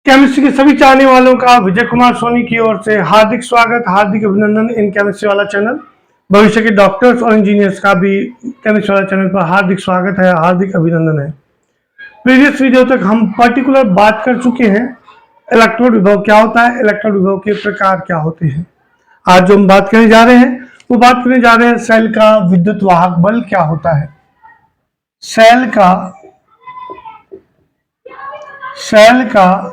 Chemistry के सभी चाहने वालों का विजय कुमार सोनी की ओर से हार्दिक स्वागत, हार्दिक अभिनंदन इन केमिस्ट्री वाला चैनल। भविष्य के डॉक्टर्स और इंजीनियर्स का भी केमिस्ट्री वाला चैनल पर हार्दिक स्वागत है, हार्दिक अभिनंदन है। प्रीवियस वीडियो तक हम पर्टिकुलर बात कर चुके हैं इलेक्ट्रोड विभव क्या होता है, इलेक्ट्रोड विभव के प्रकार क्या होते हैं। आज जो हम बात करने जा रहे हैं वो बात करने जा रहे हैं सेल का विद्युत वाहक बल क्या होता है। सेल का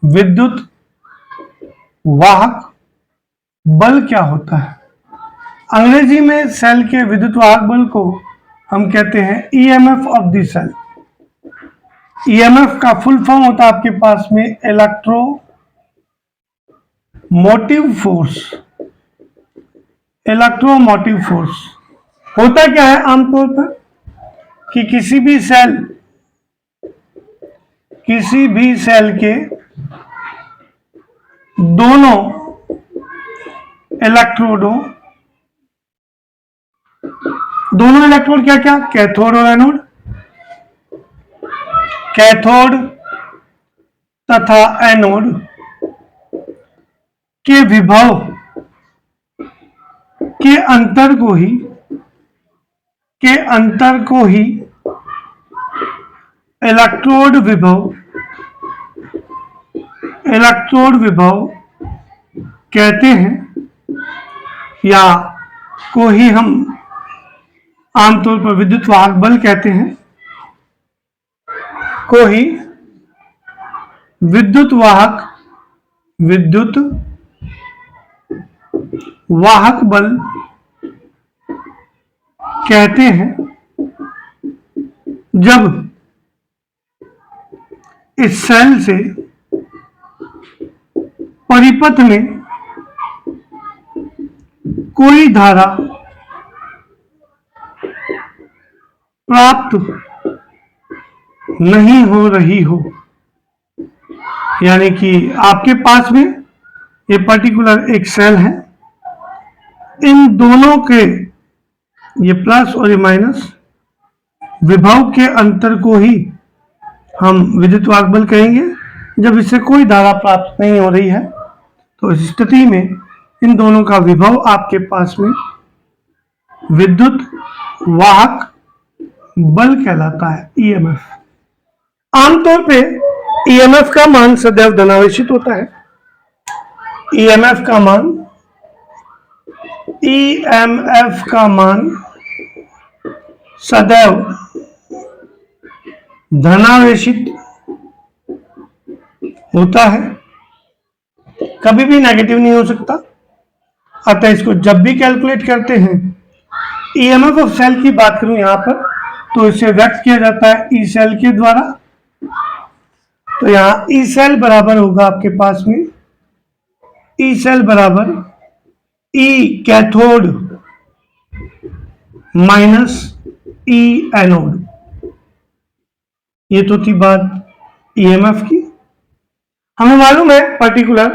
विद्युत वाहक बल क्या होता है। अंग्रेजी में सेल के विद्युत वाहक बल को हम कहते हैं EMF of the cell. EMF का फुल फॉर्म होता है आपके पास में इलेक्ट्रोमोटिव फोर्स। होता क्या है आमतौर पर कि किसी भी सेल के दोनों इलेक्ट्रोड क्या कैथोड और एनोड, कैथोड तथा एनोड के विभव के अंतर को ही इलेक्ट्रोड विभव कहते हैं, या को ही हम आमतौर पर विद्युत वाहक बल कहते हैं, को ही विद्युत वाहक बल कहते हैं जब इस सेल से परिपथ में कोई धारा प्राप्त नहीं हो रही हो। यानी कि आपके पास में ये पर्टिकुलर एक सेल है, इन दोनों के ये प्लस और ये माइनस विभव के अंतर को ही हम विद्युत वाहक बल कहेंगे। जब इससे कोई धारा प्राप्त नहीं हो रही है तो इस स्थिति में इन दोनों का विभव आपके पास में विद्युत वाहक बल कहलाता है, ईएमएफ। आमतौर पे ईएमएफ का मान सदैव धनावेशित होता है। ईएमएफ का मान सदैव धनावेशित होता है, कभी भी नेगेटिव नहीं हो सकता। अतः इसको जब भी कैलकुलेट करते हैं, ईएमएफ ऑफ सेल की बात करूं यहां पर, तो इसे व्यक्त किया जाता है ई सेल के द्वारा। तो यहां ई सेल बराबर होगा आपके पास में ई सेल बराबर ई कैथोड माइनस ई एनोड। ये तो थी बात ईएमएफ की। हमें मालूम है पर्टिकुलर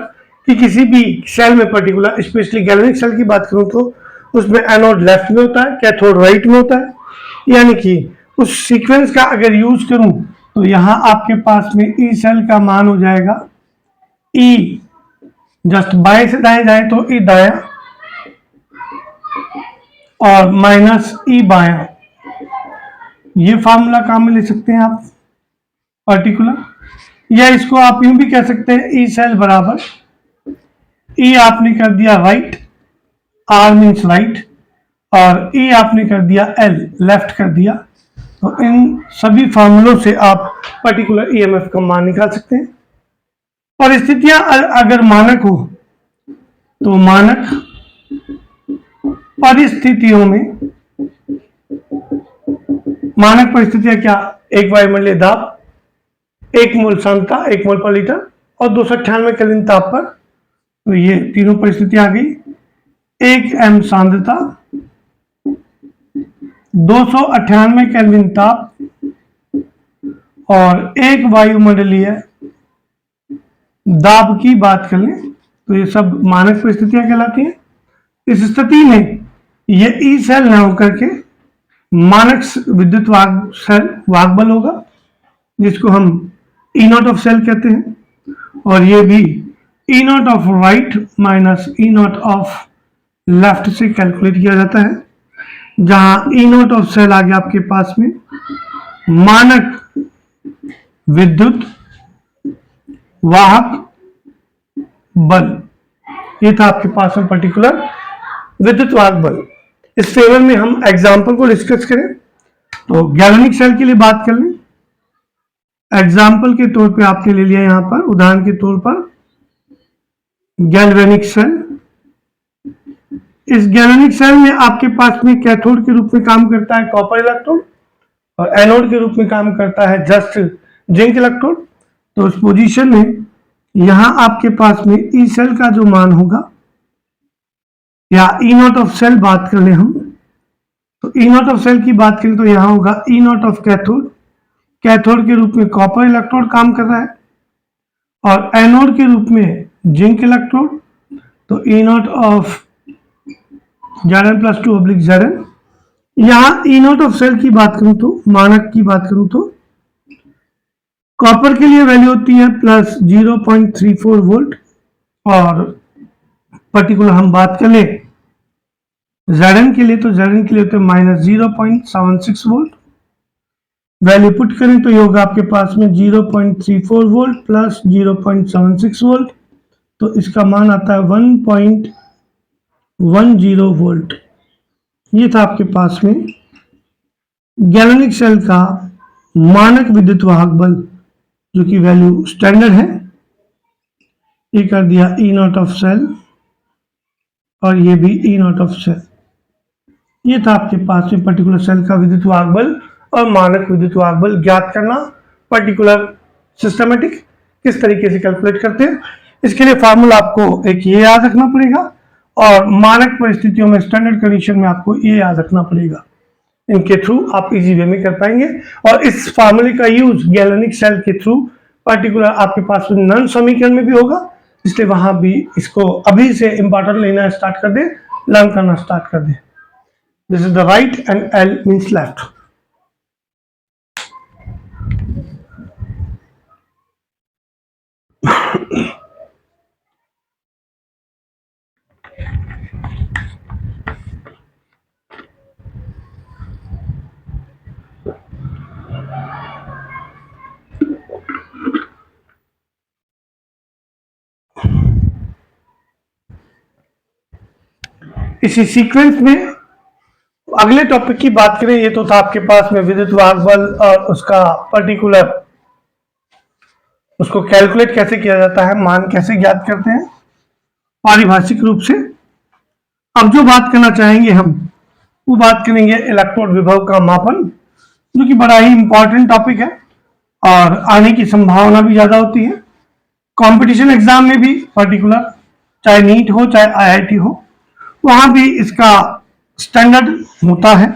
कि किसी भी सेल में, पर्टिकुलर स्पेशली गैल्वेनिक सेल की बात करूं तो उसमें एनोड लेफ्ट में होता है, कैथोड राइट में होता है। यानी कि उस सीक्वेंस का अगर यूज करूं तो यहां आपके पास में ई सेल का मान हो जाएगा ई, जस्ट बाएं से दाएं जाए तो ई दायां और माइनस ई बायां। ये फार्मूला काम में ले सकते हैं आप पर्टिकुलर, या इसको आप यूं भी कह सकते हैं ई सेल बराबर ई आपने कर दिया राइट, आर मीन्स राइट, और ई आपने कर दिया एल, लेफ्ट कर दिया। तो इन सभी फार्मूलों से आप पर्टिकुलर ईएमएफ का मान निकाल सकते हैं। परिस्थितियां अगर मानक हो तो मानक परिस्थितियों में, मानक परिस्थितियां क्या, एक वायुमंडलीय दाब, 1 मोल सांद्रता 1 मोल पर लीटर और 298 केल्विन ताप पर। तो ये तीनों परिस्थितियां आ गई। 1 एम सांद्रता, 298 केल्विन ताप और 1 वायुमंडलीय दाब की बात कर लें तो ये सब मानक परिस्थितियां कहलाती हैं। इस स्थिति में ये ई सेल न होकर के मानक विद्युत वाहक बल होगा, जिसको हम ई नॉट ऑफ सेल कहते हैं। और ये भी E naught of right minus E naught of left से कैलकुलेट किया जाता है, जहां ई नॉट ऑफ सेल आ गया आपके पास में मानक विद्युत वाहक बल। ये था आपके पास में पर्टिकुलर विद्युत वाहक बल। इस फेवर में हम एग्जाम्पल को डिस्कस करें तो गैल्वेनिक सेल के लिए बात कर लें। एग्जाम्पल के तौर पे आपने ले लिया यहां पर, उदाहरण के तौर पर गैल्वेनिक सेल। इस गैल्वेनिक सेल में आपके पास में कैथोड के रूप में काम करता है कॉपर इलेक्ट्रोड और एनोड के रूप में काम करता है जस्ट जिंक इलेक्ट्रोड। तो उस पोजीशन में यहां आपके पास में ई सेल का जो मान होगा, या ई नॉट ऑफ सेल बात कर ले हम, तो ई नॉट ऑफ सेल की बात करें तो यहां होगा ई नॉट ऑफ कैथोड। कैथोड के रूप में कॉपर इलेक्ट्रोड काम कर रहा है और एनोड के रूप में जिंक इलेक्ट्रोड। तो ई नॉट ऑफ Zn+2 Zn। यहां ई नॉट ऑफ सेल की बात करूं तो, मानक की बात करूं तो कॉपर के लिए वैल्यू होती है प्लस 0.34 वोल्ट और पर्टिकुलर हम बात कर ले Zn के लिए तो Zn के लिए होते हैं माइनस 0.76 वोल्ट। वैल्यू पुट करें तो ये होगा आपके पास में 0.34 वोल्ट प्लस 0.76 वोल्ट, तो इसका मान आता है 1.10 वोल्ट। ये था आपके पास में गैल्वेनिक सेल का मानक विद्युत वाहक बल, जो कि वैल्यू स्टैंडर्ड है। ये कर दिया ई नॉट ऑफ सेल और ये भी ई नॉट ऑफ सेल। ये था आपके पास में पर्टिकुलर सेल का विद्युत वाहक बल और मानक विद्युत वाहक बल ज्ञात करना। पर्टिकुलर सिस्टमेटिक किस तरीके से कैलकुलेट करते हैं, इसके लिए फार्मूला आपको एक ये याद रखना पड़ेगा और मानक परिस्थितियों में स्टैंडर्ड कंडीशन में आपको ये याद रखना पड़ेगा। इनके थ्रू आप इजी वे में कर पाएंगे और इस फार्मूले का यूज गैल्वेनिक सेल के थ्रू पर्टिकुलर आपके पास नन समीकरण में भी होगा, इसलिए वहां भी इसको अभी से इंपॉर्टेंट लेना स्टार्ट कर दे, लर्न करना स्टार्ट कर दे। This is the right and L means left. इसी सीक्वेंस में अगले टॉपिक की बात करें, ये तो था आपके पास में विद्युत वाहक बल और उसका पर्टिकुलर उसको कैलकुलेट कैसे किया जाता है, मान कैसे ज्ञात करते हैं पारिभाषिक रूप से। अब जो बात करना चाहेंगे हम वो बात करेंगे इलेक्ट्रोड विभव का मापन, जो कि बड़ा ही इंपॉर्टेंट टॉपिक है और आने की संभावना भी ज्यादा होती है कंपटीशन एग्जाम में भी, पर्टिकुलर चाहे नीट हो चाहे आईआईटी हो, वहां भी इसका स्टैंडर्ड होता है।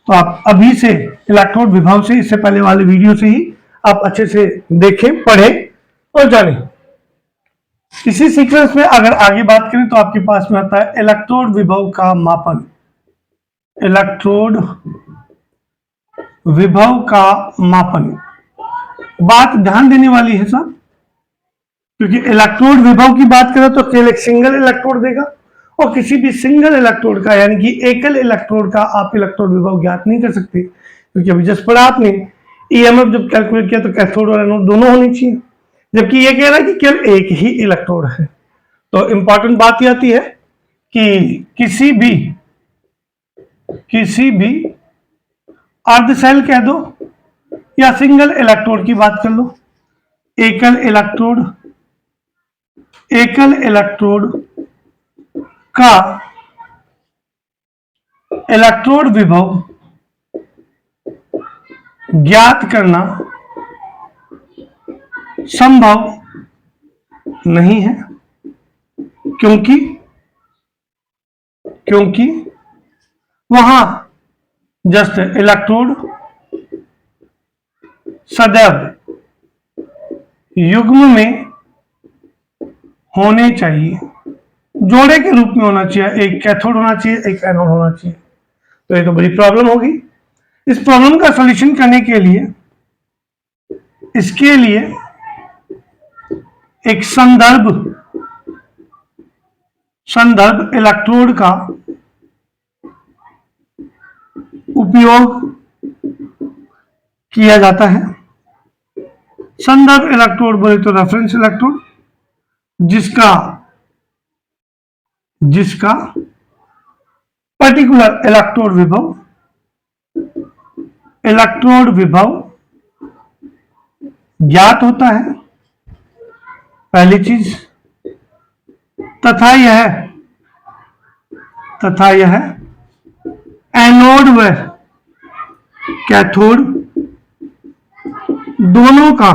तो आप अभी से इलेक्ट्रोड विभव से, इससे पहले वाले वीडियो से ही आप अच्छे से देखें, पढ़ें और जानें। इसी सीक्वेंस में अगर आगे बात करें तो आपके पास में आता है इलेक्ट्रोड विभव का मापन। इलेक्ट्रोड विभव का मापन, बात ध्यान देने वाली है साहब, क्योंकि इलेक्ट्रोड विभव की बात करें तो केवल एक सिंगल इलेक्ट्रोड देगा और किसी भी सिंगल इलेक्ट्रोड का यानी कि एकल इलेक्ट्रोड का आप इलेक्ट्रोड विभव ज्ञात नहीं कर सकते, क्योंकि अभी जस्ट पढ़ा आपने ईएमएफ जब कैलकुलेट किया तो कैथोड और एनोड दोनों होनी चाहिए, जबकि ये कह रहा है कि केवल एक ही इलेक्ट्रोड है। तो इंपॉर्टेंट बात यह आती है कि किसी भी अर्ध सेल कह दो या सिंगल इलेक्ट्रोड की बात कर लो, एकल इलेक्ट्रोड का इलेक्ट्रोड विभव ज्ञात करना संभव नहीं है, क्योंकि वहां जस्ट इलेक्ट्रोड सदैव युग्म में होने चाहिए, जोड़े के रूप में होना चाहिए, एक कैथोड होना चाहिए एक एनोड होना चाहिए। तो ये तो बड़ी प्रॉब्लम होगी। इस प्रॉब्लम का सॉल्यूशन करने के लिए इसके लिए एक संदर्भ इलेक्ट्रोड का उपयोग किया जाता है। संदर्भ इलेक्ट्रोड बोले तो रेफरेंस इलेक्ट्रोड, जिसका पर्टिकुलर इलेक्ट्रोड विभव ज्ञात होता है, पहली चीज। तथा यह एनोड व कैथोड दोनों का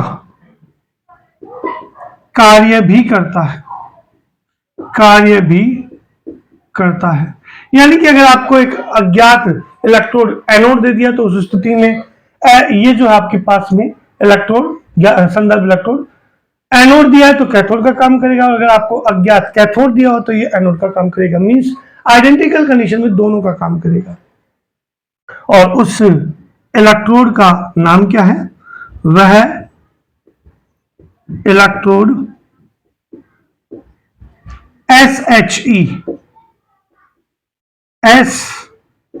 कार्य भी करता है। यानी कि अगर आपको एक अज्ञात इलेक्ट्रोड एनोड दे दिया तो उस स्थिति में ये जो आपके पास में इलेक्ट्रोड संदर्भ इलेक्ट्रोड एनोड दिया है तो कैथोड का काम करेगा, और अगर आपको अज्ञात कैथोड दिया हो तो ये एनोड का काम करेगा। मींस आइडेंटिकल कंडीशन में दोनों का काम करेगा। और उस इलेक्ट्रोड का नाम क्या है? वह electrode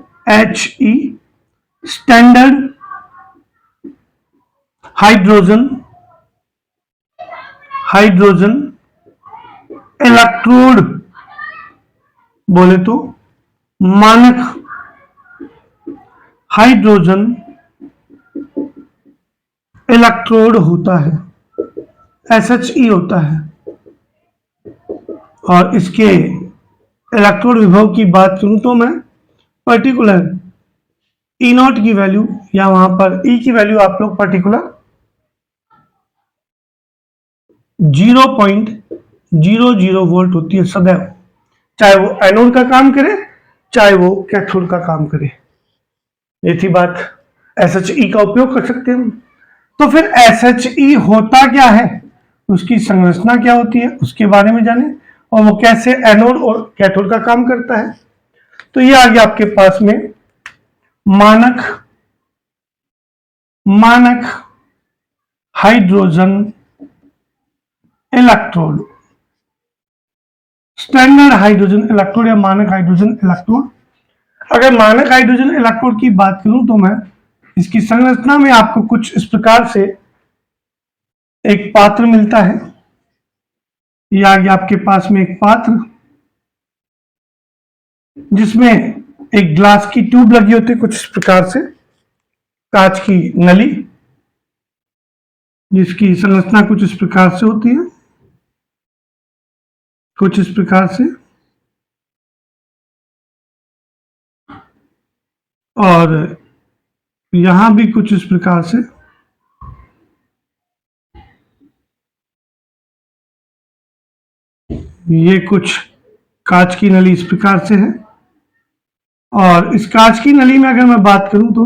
SHE standard hydrogen electrode बोले तो मानक हाइड्रोजन इलेक्ट्रोड होता है, SHE होता है। और इसके इलेक्ट्रोड विभव की बात करूं तो मैं पर्टिकुलर E0 की वैल्यू या वहां पर E की वैल्यू आप लोग पर्टिकुलर 0.00 वोल्ट होती है सदैव, चाहे वो एनोड का काम करे चाहे वो कैथोड का काम करे। ये थी बात। SHE का उपयोग कर सकते हैं हम। तो फिर SHE होता क्या है, उसकी संरचना क्या होती है, उसके बारे में जाने, और वो कैसे एनोड और कैथोड का काम करता है। तो ये आ गया आपके पास में मानक hydrogen electrode, standard hydrogen electrode या मानक हाइड्रोजन इलेक्ट्रोड। अगर मानक हाइड्रोजन इलेक्ट्रोड की बात करूं तो मैं इसकी संरचना में आपको कुछ इस प्रकार से एक पात्र मिलता है। ये आ गया आपके पास में एक पात्र जिसमें एक ग्लास की ट्यूब लगी होती है, कुछ इस प्रकार से कांच की नली, जिसकी संरचना कुछ इस प्रकार से होती है, कुछ इस प्रकार से। और यहां भी कुछ इस प्रकार से। ये कुछ कांच की नली इस प्रकार से है। और इस कांच की नली में अगर मैं बात करूं तो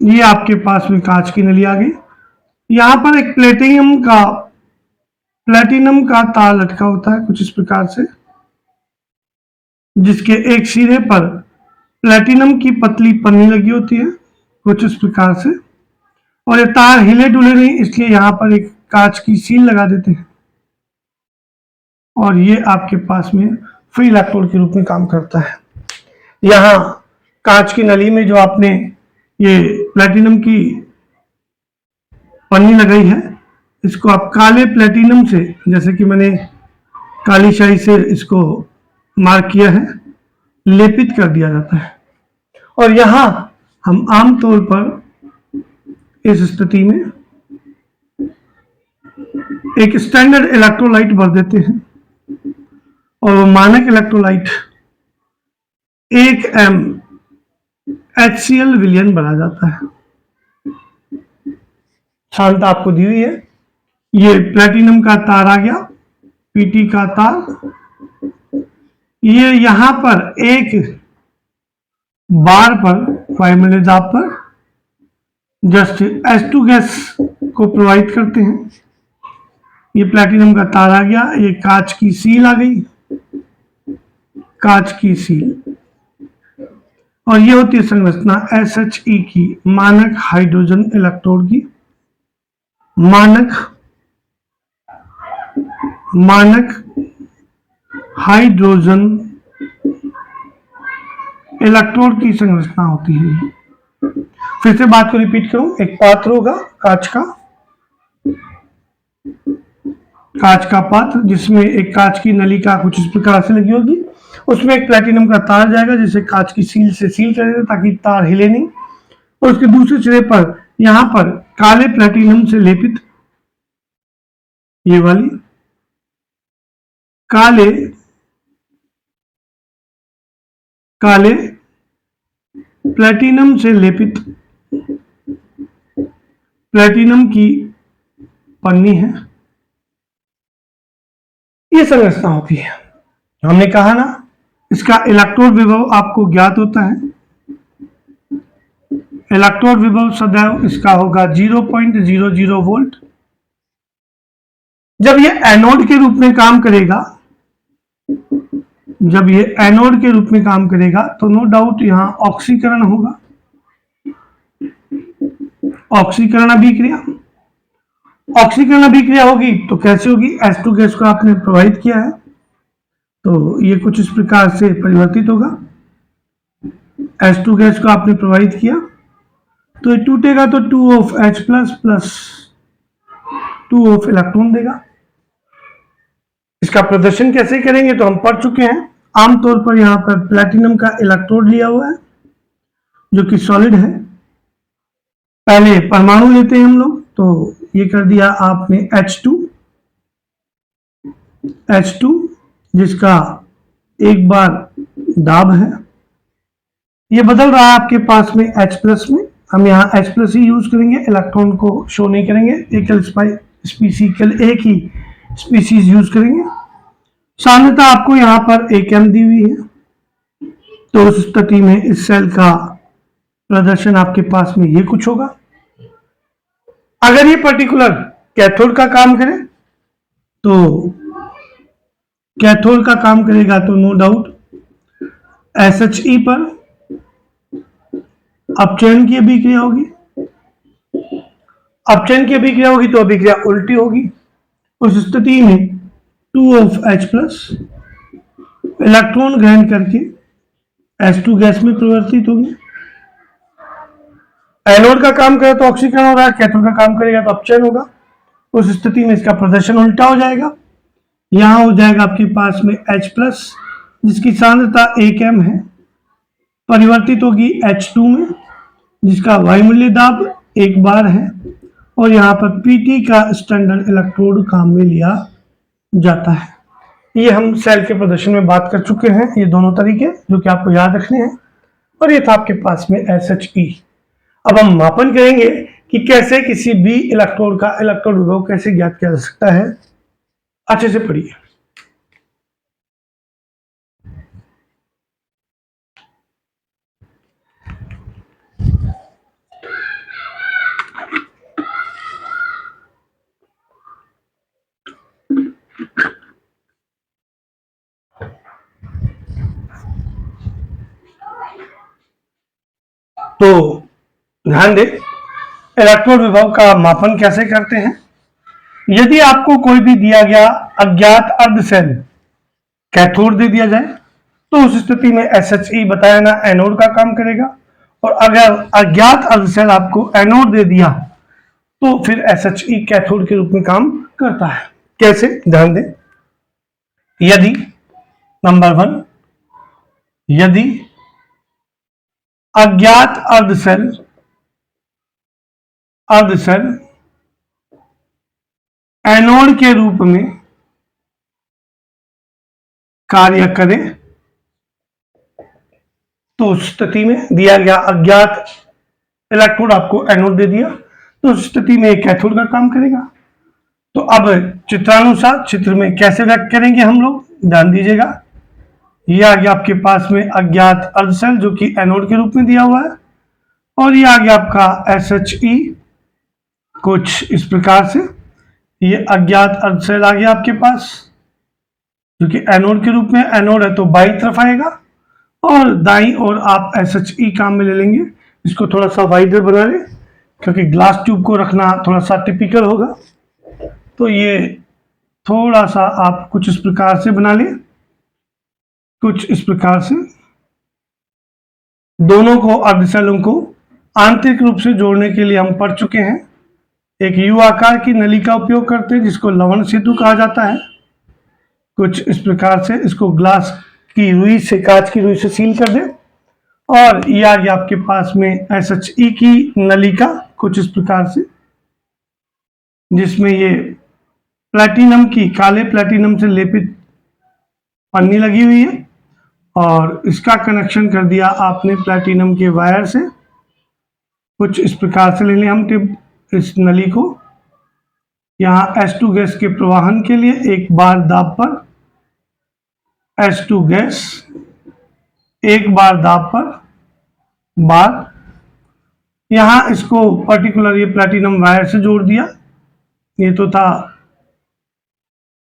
ये आपके पास में कांच की नली आ गई। यहां पर एक प्लेटिनम का तार लटका होता है कुछ इस प्रकार से, जिसके एक सिरे पर प्लेटिनम की पतली पन्नी लगी होती है कुछ इस प्रकार से। और ये तार हिले डुले नहीं, इसलिए यहां पर एक कांच की सील लगा देते हैं और ये आपके पास में फ्री इलेक्ट्रोड के रूप में काम करता है। यहां कांच की नली में जो आपने ये प्लेटिनम की पन्नी लगाई है, इसको आप काले प्लेटिनम से, जैसे कि मैंने काली शाही से इसको मार्क किया है, लेपित कर दिया जाता है। और यहां हम आमतौर पर इस स्थिति में एक स्टैंडर्ड इलेक्ट्रोलाइट भर देते हैं और वो मानक इलेक्ट्रोलाइट 1m HCl विलयन बना जाता है। क्षमता आपको दी हुई है। ये प्लेटिनम का तार आ गया, PT का तार। ये यहां पर एक बार पर 5 मिनट आप पर जस्ट H2 गैस को प्रोवाइड करते हैं। ये प्लेटिनम का तार आ गया, ये कांच की सील आ गई, कांच की सील। और ये होती है संरचना SHE की, मानक हाइड्रोजन इलेक्ट्रोड की। मानक हाइड्रोजन इलेक्ट्रोड की संरचना होती है। फिर से बात को रिपीट करूं, एक पात्र होगा कांच का पात्र, जिसमें एक कांच की नलिका कुछ इस प्रकार से लगी होगी, उसमें एक प्लेटिनम का तार जाएगा जिसे कांच की सील से सील कर देगा ताकि तार हिले नहीं, और उसके दूसरे सिरे पर यहां पर काले प्लेटिनम से लेपित ये वाली काले प्लेटिनम से लेपित प्लेटिनम की पन्नी है, ये संरचना होती है। हमने कहा ना, इसका इलेक्ट्रोड विभव आपको ज्ञात होता है। इलेक्ट्रोड विभव सदैव इसका होगा 0.00 वोल्ट। जब ये एनोड के रूप में काम करेगा, तो नो डाउट यहां ऑक्सीकरण होगा, ऑक्सीकरण अभिक्रिया होगी। तो कैसे होगी? H2 गैस को आपने प्रवाहित किया है तो ये कुछ इस प्रकार से परिवर्तित होगा। H2 गैस को आपने प्रवाहित किया तो ये टूटेगा तो 2H प्लस 2 इलेक्ट्रॉन देगा। इसका प्रदर्शन कैसे करेंगे तो हम पढ़ चुके हैं। आमतौर पर यहां पर प्लैटिनम का इलेक्ट्रोड लिया हुआ है जो कि सॉलिड है। पहले परमाणु लेते हैं हम लोग, तो ये कर दिया आपने H2 जिसका एक बार दाब है, ये बदल रहा है आपके पास में H प्लस में। हम यहाँ H प्लस ही यूज करेंगे, इलेक्ट्रॉन को शो नहीं करेंगे, एक ही स्पीसीज यूज करेंगे। सामान्यतः आपको यहाँ पर AKM दी हुई है, तो उस स्थिति में इस सेल का प्रदर्शन आपके पास में ये कुछ होगा। अगर ये पर्टिकुलर कैथोड का काम करे तो नो डाउट SHE पर अपचयन की अभिक्रिया होगी। तो अभिक्रिया उल्टी होगी। उस स्थिति में 2H प्लस इलेक्ट्रॉन ग्रहण करके H2 गैस में परिवर्तित होगी। एनोड का काम करे तो ऑक्सीकरण हो रहा है, कैथोड का काम करेगा तो अपचयन होगा। उस स्थिति में इसका प्रदर्शन उल्टा हो जाएगा। यहां हो जाएगा आपके पास में H प्लस जिसकी सांद्रता 1m है, परिवर्तित होगी H2 में जिसका वायुमंडलीय दाब 1 बार है, और यहाँ पर Pt का स्टैंडर्ड इलेक्ट्रोड काम में लिया जाता है। ये हम सेल के प्रदर्शन में बात कर चुके हैं, ये दोनों तरीके जो कि आपको याद रखने हैं। और ये था आपके पास में SHE। अब हम मापन करेंगे कि कैसे किसी भी इलेक्ट्रोड का इलेक्ट्रोड विभव कैसे ज्ञात किया जा सकता है। अच्छे से पढ़िए। तो ध्यान दें, इलेक्ट्रोड विभव का मापन कैसे करते हैं। यदि आपको कोई भी दिया गया अज्ञात अर्धसेल कैथोड दे दिया जाए तो उस स्थिति में SHE बताया ना एनोड का काम करेगा, और अगर अज्ञात अर्धसेल आपको एनोड दे दिया तो फिर SHE कैथोड के रूप में काम करता है। कैसे? ध्यान दें, यदि नंबर 1, यदि अज्ञात अर्धसेल एनोड के रूप में कार्य करे तो उस स्थिति में दिया गया अज्ञात इलेक्ट्रोड आपको एनोड दे दिया तो उस स्थिति में कैथोड का काम करेगा। तो अब चित्रानुसार चित्र में कैसे व्यक्त करेंगे हम लोग, ध्यान दीजिएगा। ये आ गया आपके पास में अज्ञात अर्धसेल जो कि एनोड के रूप में दिया हुआ है, और ये आ गया आपका SHE कुछ इस प्रकार से। ये अज्ञात अर्धसेल आ गया आपके पास जो कि एनोड के रूप में, एनोड है तो बाईं तरफ आएगा, और दाईं ओर आप SHE काम में ले लेंगे। इसको थोड़ा सा वाइडर बना लें क्योंकि ग्लास ट्यूब को रखना थोड़ा सा टिपिकल होगा। तो ये थोड़ा सा आप कुछ इस प्रकार से बना लें, कुछ इस प्रकार से दोनों को अर्धशैलों को आंतरिक रूप से जोड़ने के लिए हम पढ़ चुके हैं। एक यू आकार की नली का उपयोग करते हैं जिसको लवण सेतु कहा जाता है। कुछ इस प्रकार से इसको ग्लास की रुई से, कांच की रुई से सील कर दें। और ये आ गया आपके पास में SHE की नली का, कुछ इस प्रकार से, जिसमें ये प्लैटिनम की, काले प्लैटिनम से लेपित पन्नी लगी हुई है और इसका कनेक्शन कर दिया आपने प्लैटिनम के वायर से। कुछ इस प्रकार से ले लें हम टिप इस नली को। यहाँ H2 गैस के प्रवाहन के लिए एक बार दाब पर H2 गैस, एक बार दाब पर बार, यहाँ इसको पर्टिकुलर ये प्लैटिनम वायर से जोड़ दिया। ये तो था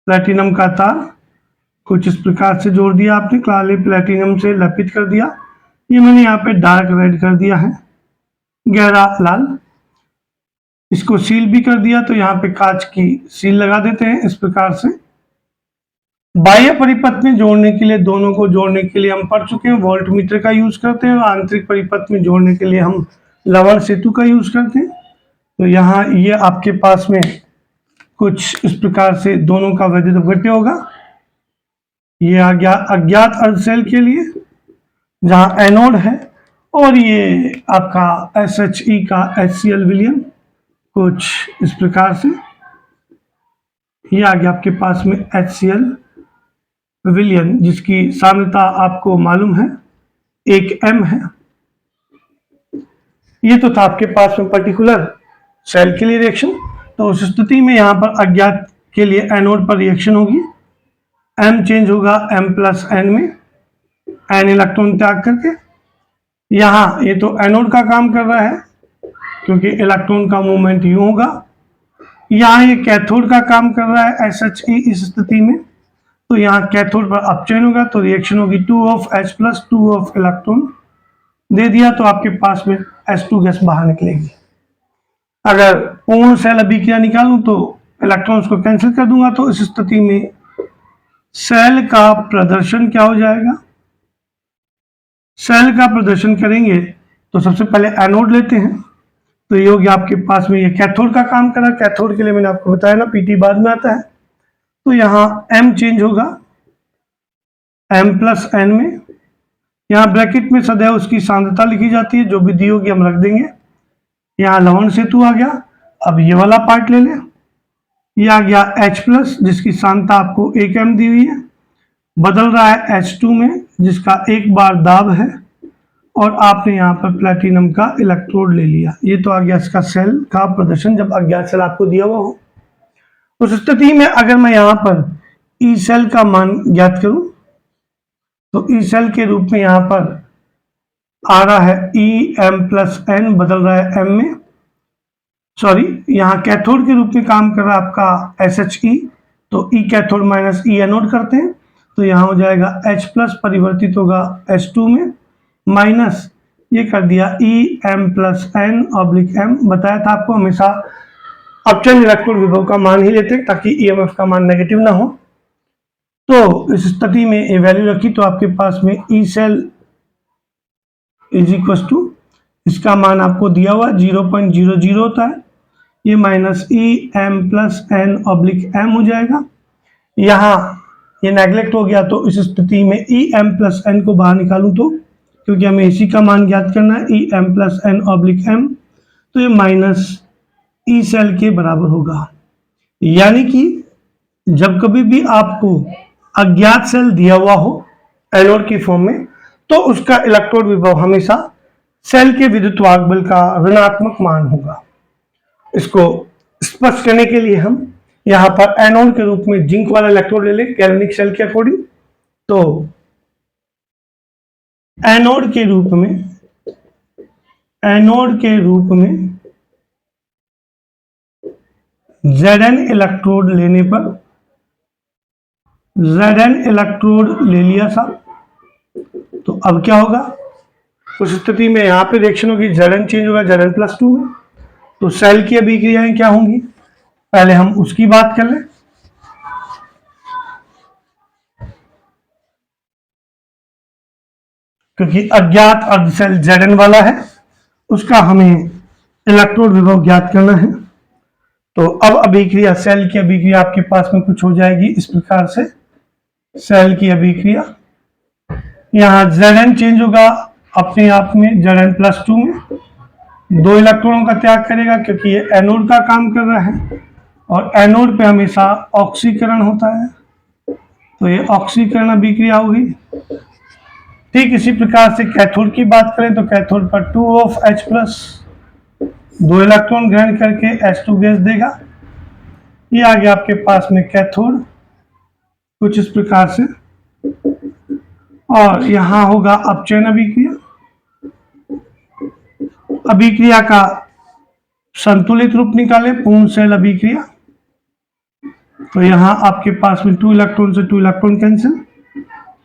प्लैटिनम का तार, कुछ इस प्रकार से जोड़ दिया आपने, काले प्लैटिनम से लेपित कर दिया। ये मैंने यहाँ पे डार्क रेड कर दिया है, गहरा लाल। इसको सील भी कर दिया, तो यहाँ पे कांच की सील लगा देते हैं इस प्रकार से। बाह्य परिपथ में जोड़ने के लिए, दोनों को जोड़ने के लिए हम पढ़ चुके हैं वोल्ट मीटर का यूज करते हैं, और आंतरिक परिपथ में जोड़ने के लिए हम लवण सेतु का यूज करते हैं। तो यहाँ ये आपके पास में कुछ इस प्रकार से दोनों का वैद्युत अपघट्य होगा। ये आ गया अज्ञात अर्धशैल के लिए, जहाँ एनोड है, और ये आपका SHE का HCl विलयन, कुछ इस प्रकार से। ये आ गया आपके पास में HCl विलयन, जिसकी सांद्रता आपको मालूम है 1 m है। ये तो था आपके पास में पर्टिकुलर सेल के लिए रिएक्शन। तो उस स्थिति में यहाँ पर अज्ञात के लिए एनोड पर रिएक्शन होगी, M चेंज होगा M+N में, N इलेक्ट्रॉन त्याग करके। यहाँ ये तो एनोड का काम कर रहा है क्योंकि इलेक्ट्रॉन का मूवमेंट यूं होगा। यहाँ ये कैथोड का काम कर रहा है SHE इस स्थिति में, तो यहाँ कैथोड पर अपचयन होगा, तो रिएक्शन होगी 2 of H plus 2 of electron दे दिया, तो आपके पास में H2 गैस बाहर निकलेगी। अगर पूर्ण सेल अभिक्रिया निकालूं तो इलेक्ट्रॉन्स को कैंसिल कर दूंगा, तो इस स्थिति में सेल का प्रदर्शन क्या हो जाएगा। सेल का प्रदर्शन करेंगे तो सबसे पहले एनोड लेते हैं, तो ये हो गया आपके पास में, ये कैथोड का काम करा। कैथोड के लिए मैंने आपको बताया ना, PT बाद में आता है। तो यहाँ M चेंज होगा M+N में। यहाँ ब्रैकेट में सदैव उसकी सांद्रता लिखी जाती है, जो भी दी होगी हम रख देंगे। यहाँ लवण सेतु आ गया। अब ये वाला पार्ट ले लें, ये आ गया H+, जिसकी सांद्रता आपको 1 m दी हुई है, बदल रहा है H2 में, जिसका एक बार दाब है, और आपने यहाँ पर प्लैटिनम का इलेक्ट्रोड ले लिया। ये तो आ गया इसका सेल का प्रदर्शन जब अज्ञात सेल आपको दिया हुआ हो। उस स्थिति में अगर मैं यहाँ पर ई सेल का मान ज्ञात करूं, तो ई सेल के रूप में यहाँ पर आ रहा है EM+N, बदल रहा है M में। सॉरी, यहाँ कैथोड के रूप में काम कर रहा है आपका SHE, तो E cathode minus E anode करते हैं, तो यहाँ हो जाएगा H+ परिवर्तित होगा H2 में, माइनस ये कर दिया EM+N/M। बताया था आपको हमेशा अपचयन इलेक्ट्रोड विभव का मान ही लेते हैं ताकि EMF का मान नेगेटिव ना हो। तो इस स्थिति में ये वैल्यू रखी, तो आपके पास में E cell is equal to, इसका मान आपको दिया हुआ 0.00 होता है, ये माइनस EM+N/M हो जाएगा। यहाँ ये नेग्लेक्ट हो गया, तो इस स्थिति में EM+N को बाहर निकालूं तो, क्योंकि हमें इसी का मान ज्ञात करना है EM+N/M, तो ये माइनस ई सेल के बराबर होगा। यानी कि जब कभी भी आपको अज्ञात सेल दिया हुआ हो एनोड की फॉर्म में, तो उसका इलेक्ट्रोड विभव हमेशा सेल के विद्युतवाहक बल का ऋणात्मक मान होगा। इसको स्पष्ट करने के लिए हम यहाँ पर एनोड के रूप में जिंक वाला इलेक्ट्रोड ले लें गैल्वेनिक सेल के अकॉर्डिंग। तो एनोड के रूप में Zn इलेक्ट्रोड लेने पर, Zn इलेक्ट्रोड ले लिया साहब, तो अब क्या होगा, उस स्थिति में यहाँ पे रिएक्शन होगी, Zn चेंज होगा Zn+2 में, तो सेल की अभिक्रियाएं क्या होंगी, पहले हम उसकी बात कर लें। क्योंकि अज्ञात अर्धसेल Zn वाला है, उसका हमें इलेक्ट्रोड विभव ज्ञात करना है। तो अब अभिक्रिया, सेल की अभिक्रिया आपके पास में कुछ हो जाएगी इस प्रकार से। सेल की अभिक्रिया, यहाँ Zn चेंज होगा अपने आप में Zn+2 में, 2 इलेक्ट्रॉनों का त्याग करेगा क्योंकि ये एनोड का काम कर रहा है और एनोड पे हमेशा ऑक्सीकरण होता है, तो ये ऑक्सीकरण अभिक्रिया होगी। ठीक इसी प्रकार से कैथोड की बात करें तो कैथोड पर 2H+, 2 इलेक्ट्रॉन ग्रहण करके H2 गैस देगा। ये आ गया आपके पास में कैथोड कुछ इस प्रकार से। और यहां होगा अपचयन अभिक्रिया। अभिक्रिया का संतुलित रूप निकालें, पूर्ण सेल अभिक्रिया। तो यहां आपके पास में 2 इलेक्ट्रॉन से 2 इलेक्ट्रॉन कैंसिल,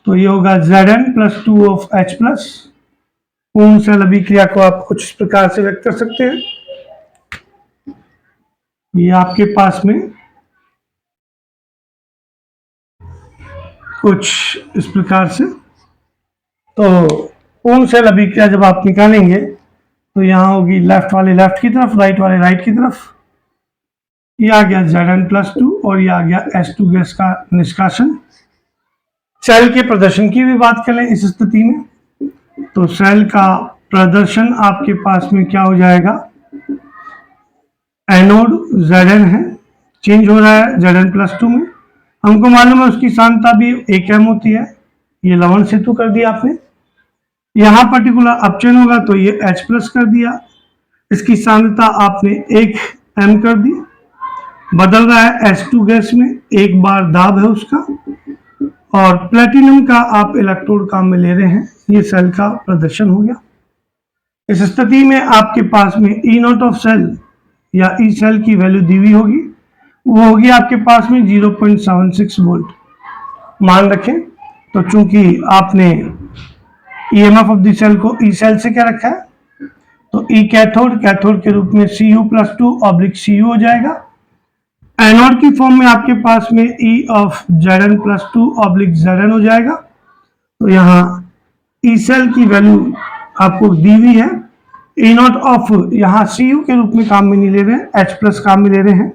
तो ये होगा Zn+2H+। पूर्ण सेल अभिक्रिया को आप कुछ इस प्रकार से व्यक्त कर सकते हैं। ये आपके पास में कुछ इस प्रकार से। तो पूर्ण सेल अभिक्रिया जब आप निकालेंगे तो यहां होगी लेफ्ट वाले लेफ्ट की तरफ, राइट वाले राइट की तरफ। ये आ गया Zn+2 और ये आ गया H2 गैस का निष्कासन। सेल के प्रदर्शन की भी बात करें इस स्थिति में, तो सेल का प्रदर्शन आपके पास में क्या हो जाएगा, एनोड Zn है, चेंज हो रहा है Zn+2 में। हमको मालूम है उसकी सांद्रता भी 1m होती है, ये लवण सेतु कर दिया आपने। यहां पर्टिकुलर अपचयन होगा तो ये H+ कर दिया, इसकी सांद्रता आपने 1m कर दी, बदल रहा है H2 गैस में, एक बार दाब है उसका। और प्लेटिनम का आप इलेक्ट्रोड काम में ले रहे हैं, ये सेल का प्रदर्शन हो गया। इस स्थिति में आपके पास में E0 ऑफ सेल या ई सेल की वैल्यू दी हुई होगी, वो होगी आपके पास में 0.76 वोल्ट मान रखें। तो चूंकि आपने ईएमएफ ऑफ द सेल को ई सेल से क्या रखा है, तो ई कैथोड, कैथोड के रूप में Cu+2/Cu हो जाएगा। एनोड की फॉर्म में आपके पास में E ऑफ Zn+2/Zn हो जाएगा। तो यहाँ ई सेल की वैल्यू आपको दी हुई है, E0 ऑफ यहाँ Cu के रूप में काम में नहीं ले रहे हैं, H+ काम में ले रहे हैं,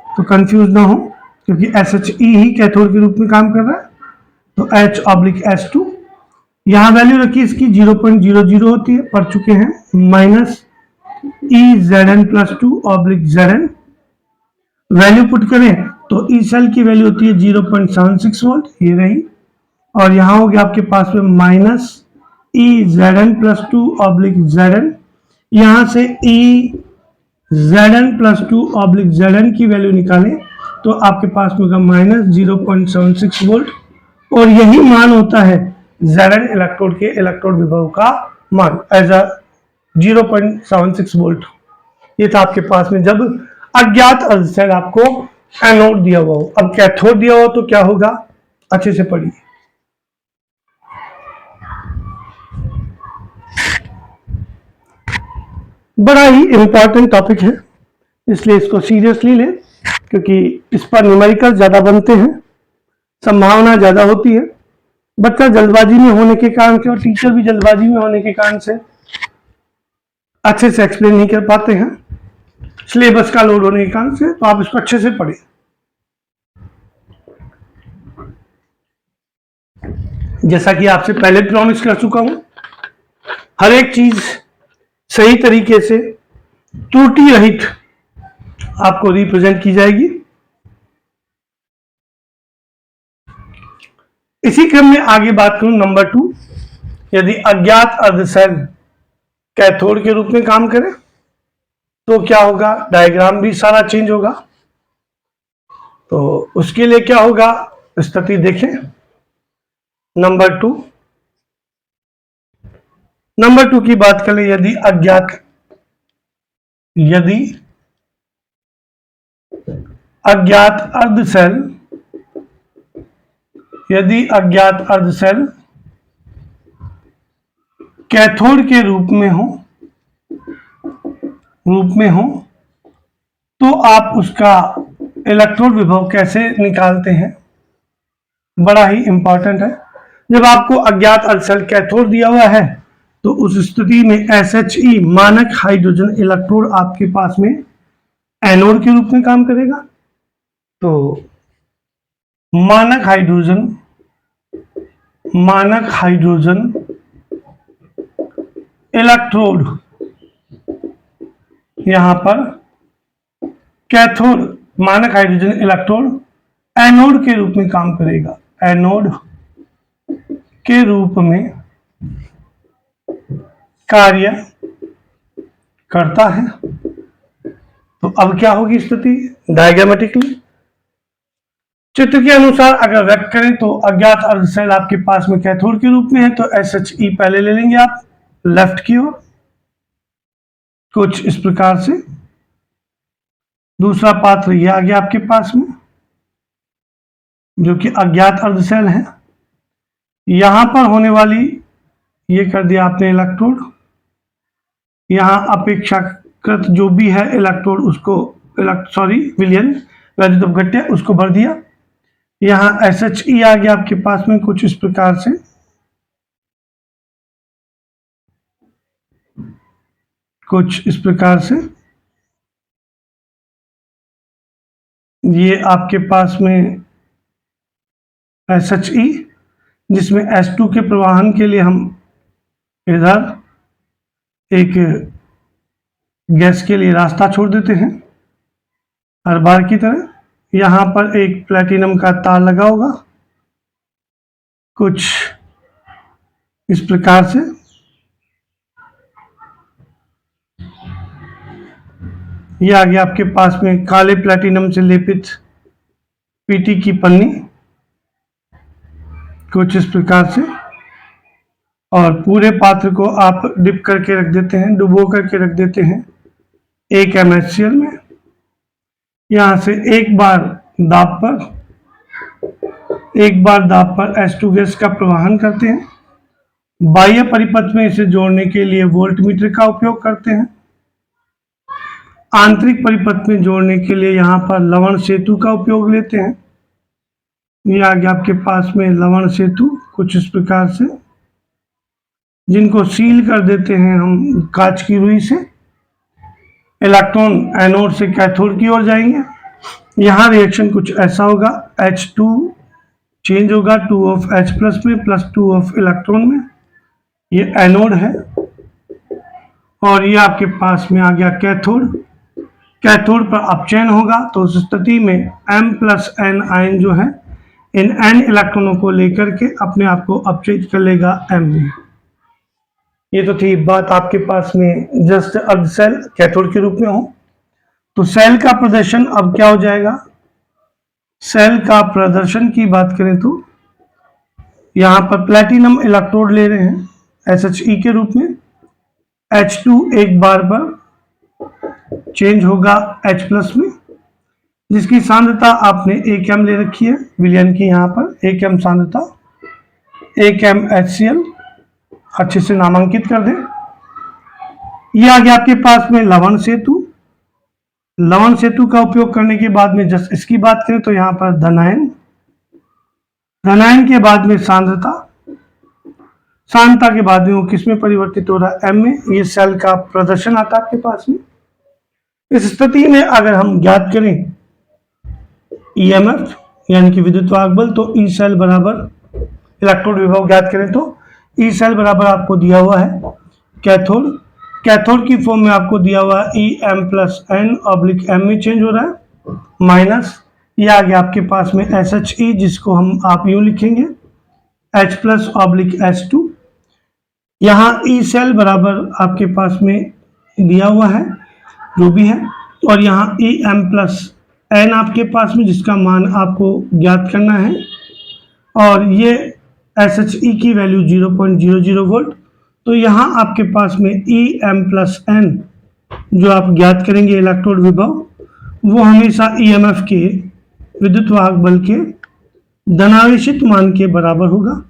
तो कंफ्यूज ना हो क्योंकि SHE ही कैथोड के रूप में काम कर रहा है। तो H/S2 यहाँ वैल्यू रखी इसकी 0.00 होती है, पढ़ चुके हैं, -EZn+2/Zn। वैल्यू पुट करें तो ई सेल की वैल्यू होती है 0.76 वोल्ट, ये रही। और यहाँ हो गया आपके पास में -EZn+2/Zn। यहाँ से EZn+2/Zn की वैल्यू निकालें तो आपके पास में होगा -0.76 वोल्ट, और यही मान होता है Zn इलेक्ट्रोड के इलेक्ट्रोड विभव का मान एज अ 0.76 वोल्ट। ये था आपके पास में जब अज्ञात अर्धसेल आपको एनोड दिया हुआ हो। अब कैथोड दिया हो तो क्या होगा, अच्छे से पढ़िए। बड़ा ही इंपॉर्टेंट टॉपिक है, इसलिए इसको सीरियसली लें, क्योंकि इस पर न्यूमेरिकल ज्यादा बनते हैं, संभावना ज्यादा होती है। बच्चा जल्दबाजी में होने के कारण से और टीचर भी जल्दबाजी में होने के कारण से अच्छे से एक्सप्लेन नहीं कर पाते हैं, सिलेबस का लोड होने के कारण से। तो आप इसको अच्छे से पढ़ें। जैसा कि आपसे पहले प्रॉमिस कर चुका हूं, हर एक चीज सही तरीके से त्रुटि रहित आपको रिप्रेजेंट की जाएगी। इसी क्रम में आगे बात करूं नंबर 2, यदि अज्ञात अर्धसेल कैथोड के रूप में काम करे तो क्या होगा, डायग्राम भी सारा चेंज होगा। तो उसके लिए क्या होगा, स्थिति देखें नंबर 2 की बात करें। यदि अज्ञात अर्धसेल कैथोड के रूप में हो तो आप उसका इलेक्ट्रोड विभव कैसे निकालते हैं, बड़ा ही इंपॉर्टेंट है। जब आपको अज्ञात अर्धशैल कैथोड दिया हुआ है तो उस स्थिति में SHE मानक हाइड्रोजन इलेक्ट्रोड आपके पास में एनोड के रूप में काम करेगा। तो मानक हाइड्रोजन इलेक्ट्रोड यहां पर कैथोड, मानक हाइड्रोजन इलेक्ट्रोड एनोड के रूप में काम करेगा, एनोड के रूप में कार्य करता है। तो अब क्या होगी स्थिति डायग्रामेटिकली, चित्र के अनुसार अगर व्यक्त करें तो अज्ञात अर्धशैल आपके पास में कैथोड के रूप में है, तो SHE पहले ले लेंगे आप लेफ्ट की ओर कुछ इस प्रकार से। दूसरा पात्र यह आ गया आपके पास में जो कि अज्ञात अर्धशैल है। यहां पर होने वाली ये कर दिया आपने इलेक्ट्रोड, यहां अपेक्षाकृत जो भी है इलेक्ट्रोड उसको विलयन वैद्युतोपगठ्य उसको भर दिया। यहां SHE आ गया आपके पास में कुछ इस प्रकार से, ये आपके पास में SHE जिसमें S2 के प्रवाहन के लिए हम इधर एक गैस के लिए रास्ता छोड़ देते हैं हर बार की तरह। यहां पर एक प्लेटिनम का तार लगा होगा कुछ इस प्रकार से। यह आ गया आपके पास में काले प्लेटिनम से लेपित पीटी की पन्नी कुछ इस प्रकार से, और पूरे पात्र को आप डिप करके रख देते हैं, डुबो करके रख देते हैं एक MHCl में। यहां से एक बार दाब पर S2 गैस का प्रवाहन करते हैं। बाह्य परिपथ में इसे जोड़ने के लिए वोल्टमीटर का उपयोग करते हैं। आंतरिक परिपथ में जोड़ने के लिए यहां पर लवण सेतु का उपयोग लेते हैं। ये आ गया आपके पास में लवण सेतु कुछ इस प्रकार से, जिनको सील कर देते हैं हम कांच की रुई से। इलेक्ट्रॉन एनोड से कैथोड की ओर जाएंगे। यहां रिएक्शन कुछ ऐसा होगा, H2 चेंज होगा 2 ऑफ H प्लस में प्लस 2 ऑफ इलेक्ट्रॉन में। ये एनोड है और ये आपके पास में आ गया कैथोड। कैथोड पर अपचयन होगा तो उस स्थिति में M प्लस N आयन जो है इन N इलेक्ट्रॉनों को लेकर के अपने आप को अपचयित कर लेगा M में। ये तो थी बात आपके पास में जस्ट अर्धशैल कैथोड के रूप में हो। तो सेल का प्रदर्शन अब क्या हो जाएगा, सेल का प्रदर्शन की बात करें तो यहां पर प्लेटिनम इलेक्ट्रोड ले रहे हैं SHE के रूप में। H2 एक बार पर चेंज होगा H प्लस में, जिसकी सांद्रता आपने 1m ले रखी है विलयन की, यहां पर 1m सांद्रता, 1m HCl अच्छे से नामांकित कर दें। यह आ गया आपके पास में लवण सेतु। लवण सेतु का उपयोग करने के बाद में जस्ट इसकी बात करें तो यहां पर धनायन के बाद में सांद्रता के बाद में वो किस में परिवर्तित हो रहा है, M में। ये सेल का प्रदर्शन आता है आपके पास में। इस स्थिति में अगर हम ज्ञात करें EMF यानी कि विद्युत वाहक बल, तो E सेल बराबर इलेक्ट्रोड विभव ज्ञात करें तो E सेल बराबर आपको दिया हुआ है कैथोड की फॉर्म में आपको दिया हुआ है EM plus N oblique M में चेंज हो रहा है माइनस, ये आ गया आपके पास में SHE जिसको हम आप यूं लिखेंगे H प्लस ऑब्लिक H2। यहाँ E सेल बराबर आपके पास में दिया हुआ है जो भी है, और यहाँ EM प्लस N आपके पास में जिसका मान आपको ज्ञात करना है, और ये SHE की वैल्यू 0.00 वोल्ट। तो यहाँ आपके पास में EM प्लस N जो आप ज्ञात करेंगे इलेक्ट्रोड विभव, वो हमेशा EMF के विद्युत वाहक बल के धनावेशित मान के बराबर होगा,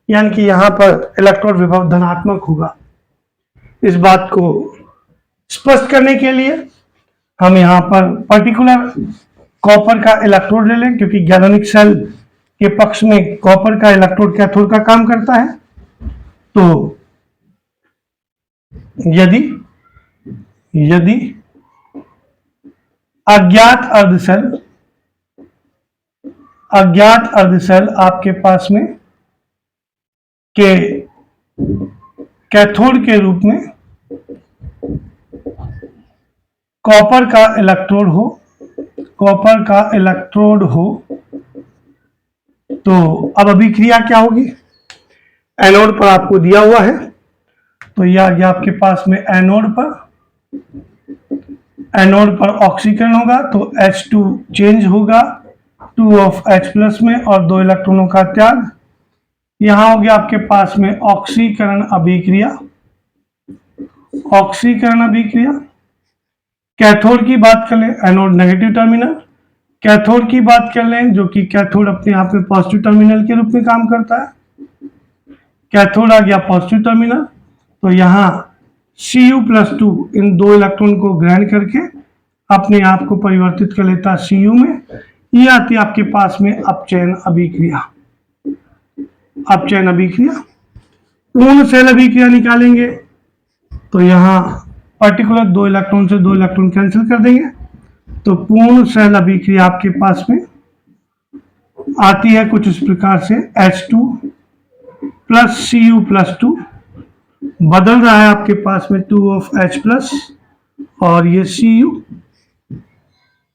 यानी कि यहाँ पर इलेक्ट्रोड विभव धनात्मक होगा। इस बात को स्पष्ट करने के लिए हम यहाँ पर पर्टिकुलर कॉपर का इलेक्ट्रोड ले लें, क्योंकि गैल्वेनिक सेल के पक्ष में कॉपर का इलेक्ट्रोड कैथोड का काम करता है। तो यदि अज्ञात अर्धसेल आपके पास में के कैथोड के रूप में कॉपर का इलेक्ट्रोड हो, तो अब अभिक्रिया क्या होगी? एनोड पर आपको दिया हुआ है, तो यह आ गया आपके पास में एनोड पर ऑक्सीकरण होगा, तो H2 चेंज होगा 2 ऑफ H प्लस में और 2 इलेक्ट्रॉनों का त्याग। यहां हो गया आपके पास में ऑक्सीकरण अभिक्रिया। कैथोड की बात कर लें, एनोड नेगेटिव टर्मिनल। कैथोड की बात कर लें, जो कि कैथोड अपने आप में पॉजिटिव टर्मिनल के रूप में काम करता है। कैथोड आ गया पॉजिटिव टर्मिनल, तो यहाँ Cu+2 इन 2 इलेक्ट्रॉन को ग्रहण करके अपने आप को परिवर्तित कर लेता है Cu में। ये आती है आपके पास में अपचयन अभिक्रिया। पूर्ण सेल अभिक्रिया निकालेंगे, तो यहाँ पर्टिकुलर 2 इलेक्ट्रॉन से 2 इलेक्ट्रॉन कैंसिल कर देंगे, तो पूर्ण सेल अभिक्रिया आपके पास में आती है कुछ इस प्रकार से, H2 प्लस Cu+2 बदल रहा है आपके पास में 2 ऑफ H प्लस और ये Cu।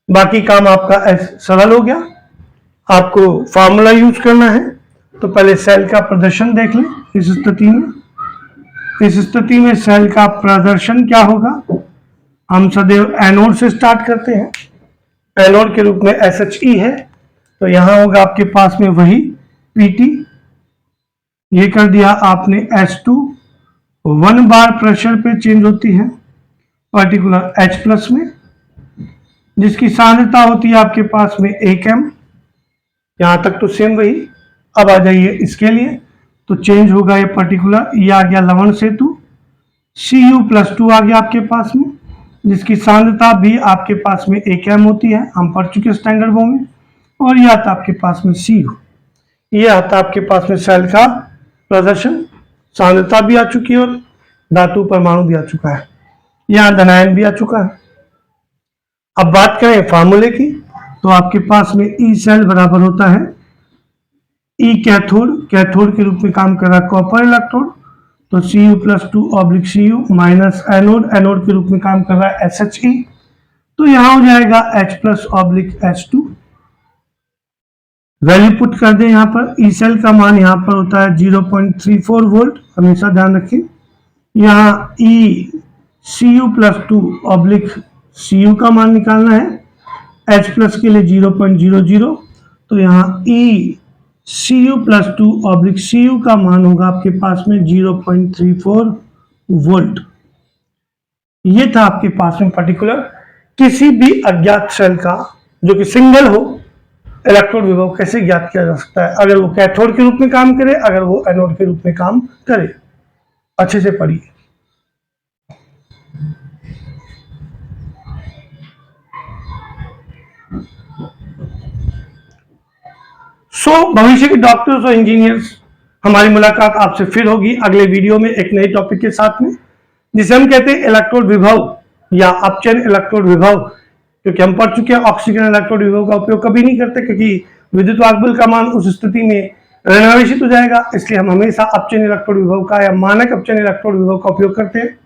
बाकी काम आपका सरल हो गया। आपको फार्मूला यूज करना है, तो पहले सेल का प्रदर्शन देख लें। इस स्थिति में सेल का प्रदर्शन क्या होगा? हम सदैव एनोड से स्टार्ट करते हैं। एनोड के रूप में SHE है, तो यहां होगा आपके पास में वही PT। ये कर दिया आपने H2 1 बार प्रेशर पे चेंज होती है पर्टिकुलर H प्लस में, जिसकी सांद्रता होती है आपके पास में 1 m। यहां तक तो सेम वही। अब आ जाइए इसके लिए, तो चेंज होगा ये पर्टिकुलर, ये आ गया लवण सेतु। Cu+2 आ गया आपके पास में, जिसकी सांद्रता भी आपके पास में 1 m होती है, हम पढ़ चुके स्टैंडर्ड बॉम्ब में। और ये आता आपके पास में Cu। ये आता आपके पास में सेल का प्रदर्शन। सांद्रता भी आ चुकी है और धातु परमाणु भी आ चुका है, यहाँ धनायन भी आ चुका है। अब बात करें फार्मूले की, तो आपके पास में ई सेल बराबर होता है ई कैथोड के रूप में काम कर रहा है कॉपर इलेक्ट्रोड, तो Cu+2/Cu माइनस एनोड के रूप में काम कर रहा है SHE, तो यहां हो जाएगा H+/H2। वैल्यू पुट कर दें यहाँ पर। ई सेल का मान यहाँ पर होता है 0.34 वोल्ट, हमेशा ध्यान रखें। यहाँ Cu+2/Cu का मान निकालना है, H प्लस के लिए 0.00, तो यहाँ Cu+2/Cu का मान होगा आपके पास में 0.34 वोल्ट। ये था आपके पास में पर्टिकुलर किसी भी अज्ञात सेल का, जो कि सिंगल हो, इलेक्ट्रोड विभव कैसे ज्ञात किया जा सकता है, अगर वो कैथोड के रूप में काम करे, अगर वो एनोड के रूप में काम करे। अच्छे से पढ़िए। भविष्य के डॉक्टर्स और इंजीनियर्स, हमारी मुलाकात आपसे फिर होगी अगले वीडियो में एक नए टॉपिक के साथ में, जिसे हम कहते हैं इलेक्ट्रोड विभव या अपचयन इलेक्ट्रोड विभव। क्योंकि हम पढ़ चुके हैं ऑक्सीकरण इलेक्ट्रोड विभव का उपयोग कभी नहीं करते, क्योंकि विद्युत वाहकबल का मान उस स्थिति में ऋणावेशित हो जाएगा, इसलिए हम हमेशा अपचयन इलेक्ट्रोड विभव का या मानक अपचयन इलेक्ट्रोड विभव का उपयोग करते हैं।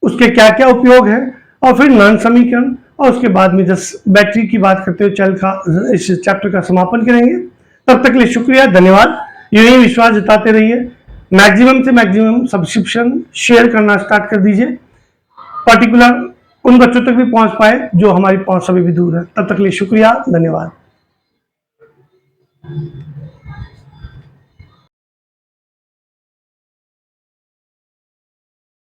उसके क्या क्या उपयोग है, और फिर नॉन समीकरण, और उसके बाद में बैटरी की बात करते हुए चल का इस चैप्टर का समापन करेंगे। तब तक के लिए शुक्रिया, धन्यवाद। यही विश्वास जताते रहिए। मैक्सिमम से मैक्सिमम सब्सक्रिप्शन शेयर करना स्टार्ट कर दीजिए, पर्टिकुलर उन बच्चों तक भी पहुंच पाए जो हमारी पहुंच से भी दूर है। तब तक के लिए शुक्रिया, धन्यवाद।